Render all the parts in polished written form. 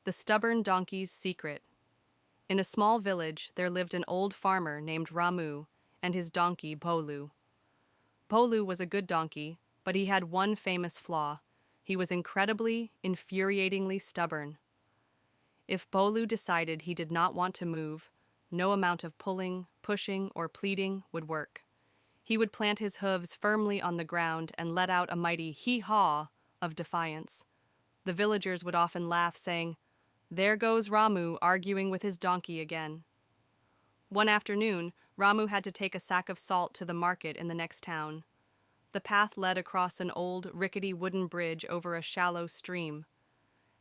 The Stubborn Donkey's Secret. In a small village, there lived an old farmer named Ramu and his donkey Bolu. Bolu was a good donkey, but he had one famous flaw. He was incredibly, infuriatingly stubborn. If Bolu decided he did not want to move, no amount of pulling, pushing, or pleading would work. He would plant his hooves firmly on the ground and let out a mighty hee-haw of defiance. The villagers would often laugh, saying, "There goes Ramu arguing with his donkey again." One afternoon, Ramu had to take a sack of salt to the market in the next town. The path led across an old, rickety wooden bridge over a shallow stream.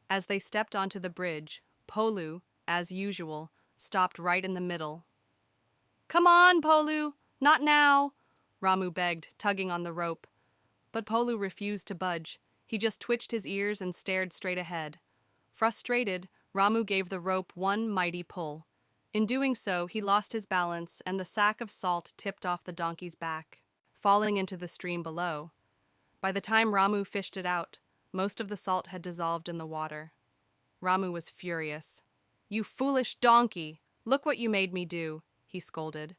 As they stepped onto the bridge, Polu, as usual, stopped right in the middle. "Come on, Polu! Not now!" Ramu begged, tugging on the rope. But Polu refused to budge. He just twitched his ears and stared straight ahead. Frustrated, Ramu gave the rope one mighty pull. In doing so, he lost his balance and the sack of salt tipped off the donkey's back, falling into the stream below. By the time Ramu fished it out, most of the salt had dissolved in the water. Ramu was furious. "You foolish donkey! Look what you made me do," he scolded.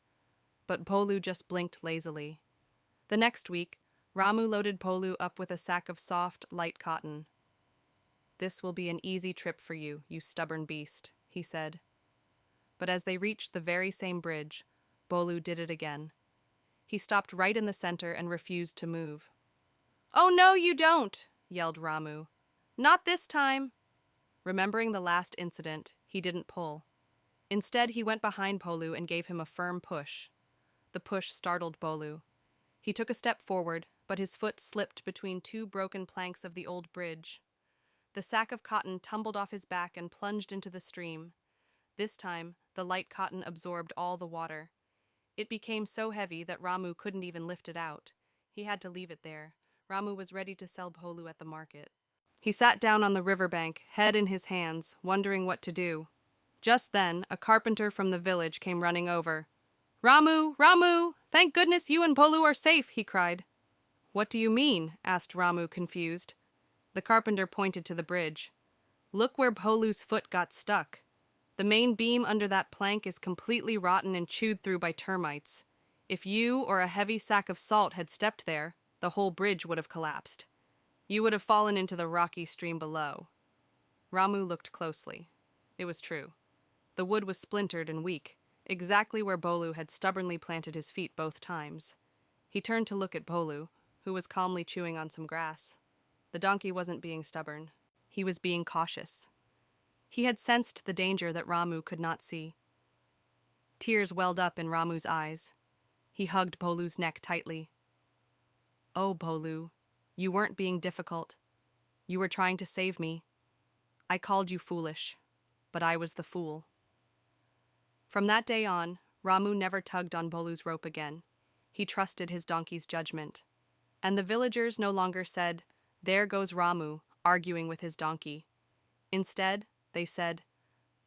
But Polu just blinked lazily. The next week, Ramu loaded Polu up with a sack of soft, light cotton. "This will be an easy trip for you, you stubborn beast," he said. But as they reached the very same bridge, Bolu did it again. He stopped right in the center and refused to move. "Oh no, you don't!" yelled Ramu. "Not this time!" Remembering the last incident, he didn't pull. Instead, he went behind Polu and gave him a firm push. The push startled Bolu. He took a step forward, but his foot slipped between two broken planks of the old bridge. The sack of cotton tumbled off his back and plunged into the stream. This time, the light cotton absorbed all the water. It became so heavy that Ramu couldn't even lift it out. He had to leave it there. Ramu was ready to sell Polu at the market. He sat down on the riverbank, head in his hands, wondering what to do. Just then, a carpenter from the village came running over. "Ramu! Ramu! Thank goodness you and Polu are safe!" he cried. "What do you mean?" asked Ramu, confused. The carpenter pointed to the bridge. "Look where Polu's foot got stuck. The main beam under that plank is completely rotten and chewed through by termites. If you or a heavy sack of salt had stepped there, the whole bridge would have collapsed. You would have fallen into the rocky stream below." Ramu looked closely. It was true. The wood was splintered and weak, exactly where Bolu had stubbornly planted his feet both times. He turned to look at Bolu, who was calmly chewing on some grass. The donkey wasn't being stubborn. He was being cautious. He had sensed the danger that Ramu could not see. Tears welled up in Ramu's eyes. He hugged Bolu's neck tightly. "Oh, Bolu, you weren't being difficult. You were trying to save me. I called you foolish, but I was the fool." From that day on, Ramu never tugged on Bolu's rope again. He trusted his donkey's judgment. And the villagers no longer said, "There goes Ramu, arguing with his donkey." Instead, they said,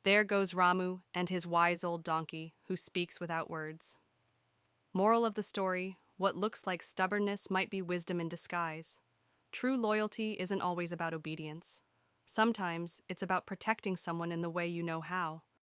"There goes Ramu and his wise old donkey who speaks without words." Moral of the story: what looks like stubbornness might be wisdom in disguise. True loyalty isn't always about obedience. Sometimes it's about protecting someone in the way you know how.